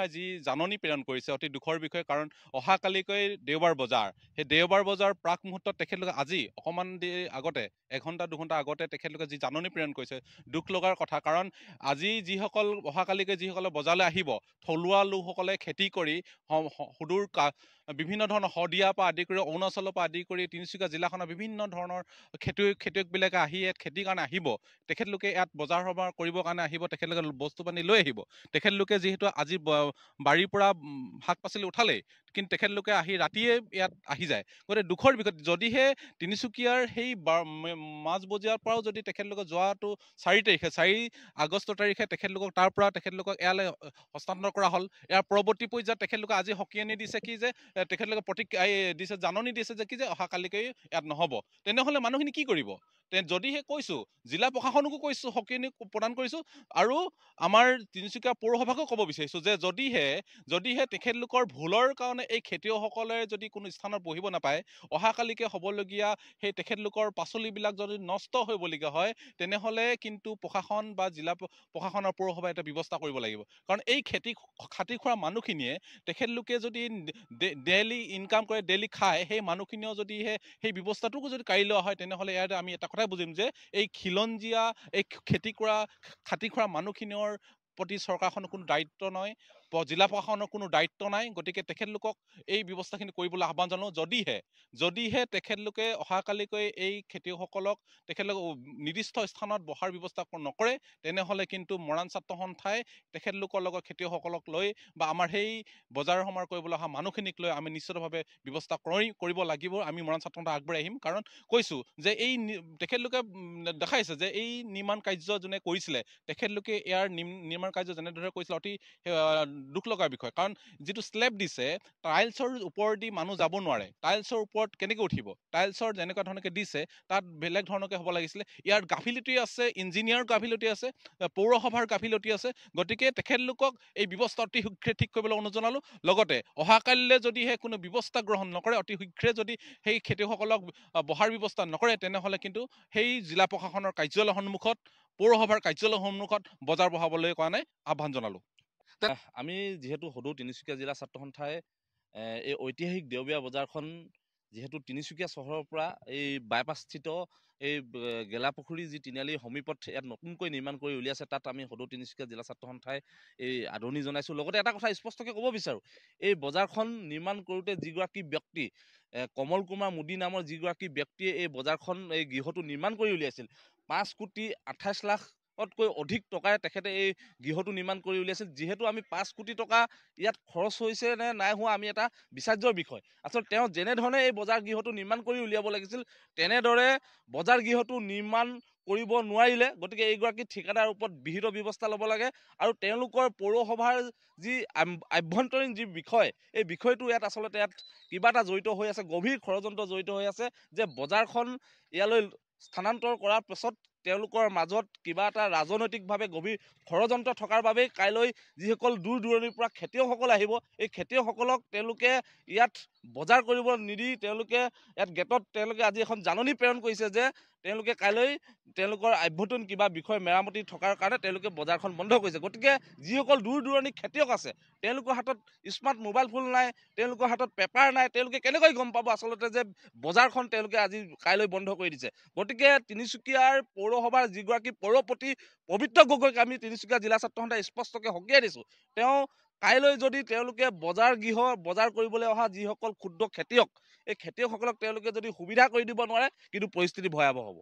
সন্থাই যি জাননী প্ৰেৰণ কৰিছে অতি দুখৰ বিষয়, কাৰণ অহাকালিকৈ দেওবাৰ বজাৰ, সেই দেওবাৰ বজাৰ প্ৰাক মুহূৰ্তত তেখেতলোকে আজি অকণমান দেৰি আগতে 1-2 ঘণ্টা আগতে তেখেতলোকে যি জাননী প্ৰেৰণ কৰিছে, দুখ লগাৰ কথা। কাৰণ আজি যিসকল অহাকালিকৈ যিসকলে বজাৰলৈ আহিব, থলুৱা লোকসকলে খেতি কৰি সুদূৰ বিভিন্ন ধৰণৰ শদিয়াৰ পৰা আদি কৰি অৰুণাচলৰ পৰা আদি কৰি তিনিচুকীয়া জিলাখনৰ বিভিন্ন ধৰণৰ খেতিয়কবিলাকে আহি ইয়াত খেতিৰ কাৰণে আহিব, তেখেতলোকে ইয়াত বজাৰ সমাৰ কৰিবৰ কাৰণে আহিব, তেখেতলোকে বস্তু পাতি লৈ আহিব। তেখেতলোকে যিহেতু আজি বাৰীৰ পৰা শাক পাচলি উঠালেই, কিন্তু তেখেতলোকে আহি ৰাতিয়ে ইয়াত আহি যায়। গতিকে দুখৰ বিষয়, যদিহে তিনিচুকীয়াৰ সেই মাজবজীয়াৰ পৰাও যদি তেখেতলোকে যোৱাটো 4 আগষ্ট তাৰিখে তেখেতলোকক তাৰ পৰা তেখেতলোকক ইয়ালৈ হস্তান্তৰ কৰা হ'ল। ইয়াৰ পৰৱৰ্তী পৰ্যায়ত তেখেতলোকে আজি সকিয়ানি দিছে কি যে তেখেতলোকে দিছে, জাননী দিছে যে কি যে অহাকালিকৈ ইয়াত নহ'ব। তেনেহ'লে মানুহখিনি কি কৰিব? যদিহে কৈছোঁ, জিলা প্ৰশাসনকো কৈছোঁ, সকিয়ানি প্ৰদান কৰিছোঁ, আৰু আমাৰ তিনিচুকীয়া পৌৰসভাকো ক'ব বিচাৰিছোঁ যে যদিহে তেখেতলোকৰ ভুলৰ কাৰণে এই খেতিয়কসকলে যদি কোনো স্থানত বহিব নাপায়, অহাকালিকৈ হ'বলগীয়া সেই তেখেতলোকৰ পাচলিবিলাক যদি নষ্ট হ'বলগীয়া হয়, তেনেহ'লে কিন্তু প্ৰশাসন বা জিলা প্ৰশাসনৰ পৌৰসভাই এটা ব্যৱস্থা কৰিব লাগিব। কাৰণ এই খাতি খোৱা মানুহখিনিয়ে তেখেতলোকে যদি ডেইলি ইনকাম কৰে, ডেইলি খায়, সেই মানুহখিনিও যদিহে সেই ব্যৱস্থাটোকো যদি কাঢ়ি লোৱা হয়, তেনেহ'লে ইয়াত আমি এটা কথাই বুজিম যে এই খিলঞ্জীয়া, এই খাতি খোৱা মানুহখিনিৰ প্ৰতি চৰকাৰখনৰ কোনো দায়িত্ব নাই, জিলা প্ৰশাসনৰ কোনো দায়িত্ব নাই। গতিকে তেখেতলোকক এই ব্যৱস্থাখিনি কৰিবলৈ আহ্বান জনাওঁ। যদিহে তেখেতলোকে অহাকালিকৈ এই খেতিয়কসকলক তেখেতলোকে নিৰ্দিষ্ট স্থানত বহাৰ ব্যৱস্থা নকৰে, তেনেহ'লে কিন্তু মৰাণ ছাত্ৰ সন্থাই তেখেতলোকৰ লগত খেতিয়কসকলক লৈ বা আমাৰ সেই বজাৰ সমাৰ কৰিবলৈ অহা মানুহখিনিক লৈ আমি নিশ্চিতভাৱে ব্যৱস্থা কৰিব লাগিব। আমি মৰাণ ছাত্ৰ সন্থা আগবাঢ়ি আহিম। কাৰণ কৈছোঁ যে তেখেতলোকে দেখাইছে যে এই নিৰ্মাণ কাৰ্য যোনে কৰিছিলে, তেখেতলোকে ইয়াৰ নিৰ্মাণ কাৰ্য যেনেদৰে কৰিছিলে অতি দুখ লগাৰ বিষয়। কাৰণ যিটো স্লেব দিছে, টাইলছৰ ওপৰেদি মানুহ যাব নোৱাৰে, টাইলছৰ ওপৰত কেনেকৈ উঠিব? টাইলছৰ যেনেকুৱা ধৰণে দিছে তাত বেলেগ ধৰণকে হ'ব লাগিছিলে। ইয়াৰ গাফিলতি আছে, ইঞ্জিনিয়াৰ গাফিলতি আছে, পৌৰসভাৰ গাফিলতি আছে। গতিকে তেখেতলোকক এই ব্যৱস্থা অতি শীঘ্ৰে ঠিক কৰিবলৈ অনুৰোধ জনালোঁ। লগতে অহাকালিলৈ যদিহে কোনো ব্যৱস্থা গ্ৰহণ নকৰে, অতি শীঘ্ৰে যদি সেই খেতিয়কসকলক বহাৰ ব্যৱস্থা নকৰে, তেনেহ'লে কিন্তু সেই জিলা প্ৰশাসনৰ কাৰ্যালয়ৰ সন্মুখত, পৌৰসভাৰ কাৰ্যালয়ৰ সন্মুখত বজাৰ বহাবলৈ কাৰণে আহ্বান জনালোঁ। আমি যিহেতু সদৌ তিনিচুকীয়া জিলা ছাত্ৰ সন্থাই এই ঐতিহাসিক দেওবৰীয়া বজাৰখন যিহেতু তিনিচুকীয়া চহৰৰ পৰা এই বাইপাছস্থিত এই গেলাপুখুৰী যি তিনিআলিৰ সমীপত ইয়াত নতুনকৈ নিৰ্মাণ কৰি উলিয়াইছে, তাত আমি সদৌ তিনিচুকীয়া জিলা ছাত্ৰ সন্থাই এই আদৰণি জনাইছোঁ। লগতে এটা কথা স্পষ্টকৈ ক'ব বিচাৰোঁ, এই বজাৰখন নিৰ্মাণ কৰোঁতে যিগৰাকী ব্যক্তি, কমল কুমাৰ মোদী নামৰ যিগৰাকী ব্যক্তিয়ে এই বজাৰখন, এই গৃহটো নিৰ্মাণ কৰি উলিয়াইছিল, 5,28,00,000তকৈ অধিক টকাৰে তেখেতে এই গৃহটো নিৰ্মাণ কৰি উলিয়াইছিল। যিহেতু আমি 5 কোটি টকা ইয়াত খৰচ হৈছে নে নাই হোৱা, আমি এটা বিচাৰ্যৰ বিষয়। আচলতে তেওঁ যেনেধৰণে এই বজাৰ গৃহটো নিৰ্মাণ কৰি উলিয়াব লাগিছিল, তেনেদৰে বজাৰ গৃহটো নিৰ্মাণ কৰিব নোৱাৰিলে। গতিকে এইগৰাকী ঠিকাদাৰৰ ওপৰত বিহিত ব্যৱস্থা ল'ব লাগে, আৰু তেওঁলোকৰ পৌৰসভাৰ যি আভ্যন্তৰীণ যি বিষয়, এই বিষয়টো ইয়াত আচলতে কিবা এটা জড়িত হৈ আছে, গভীৰ ষড়যন্ত্ৰ জড়িত হৈ আছে, যে বজাৰখন ইয়ালৈ স্থানান্তৰ কৰাৰ পাছত তেওঁলোকৰ মাজত কিবা এটা ৰাজনৈতিকভাৱে গভীৰ ষড়যন্ত্ৰ থকাৰ বাবেই কাইলৈ যিসকল দূৰ দূৰণিৰ পৰা খেতিয়কসকল আহিব, এই খেতিয়কসকলক তেওঁলোকে ইয়াত বজাৰ কৰিব নিদি তেওঁলোকে ইয়াত গেটত তেওঁলোকে আজি এখন জাননী প্ৰেৰণ কৰিছে যে তেওঁলোকে কাইলৈ তেওঁলোকৰ আভ্যন্তৰীণ কিবা বিষয় মেৰামতি থকাৰ কাৰণে তেওঁলোকে বজাৰখন বন্ধ কৰিছে। গতিকে যিসকল দূৰ দূৰণিৰ খেতিয়ক আছে, তেওঁলোকৰ হাতত স্মাৰ্ট মোবাইল ফোন নাই, তেওঁলোকৰ হাতত পেপাৰ নাই, তেওঁলোকে কেনেকৈ গম পাব আচলতে যে বজাৰখন তেওঁলোকে কাইলৈ বন্ধ কৰি দিছে? গতিকে তিনিচুকীয়াৰ পৌৰসভাৰ যিগৰাকী পৌৰপতি পবিত্ৰ গগৈক আমি তিনিচুকীয়া জিলা ছাত্ৰ সন্থাই স্পষ্টকৈ সকীয়াই দিছোঁ, তেওঁ কাইলৈ যদি তেওঁলোকে বজাৰ কৰিবলৈ অহা যিসকল ক্ষুদ্ৰ খেতিয়ক, এই খেতিয়কসকলক তেওঁলোকে যদি সুবিধা কৰি দিব নোৱাৰে, কিন্তু পৰিস্থিতি ভয়াৱহ হ'ব।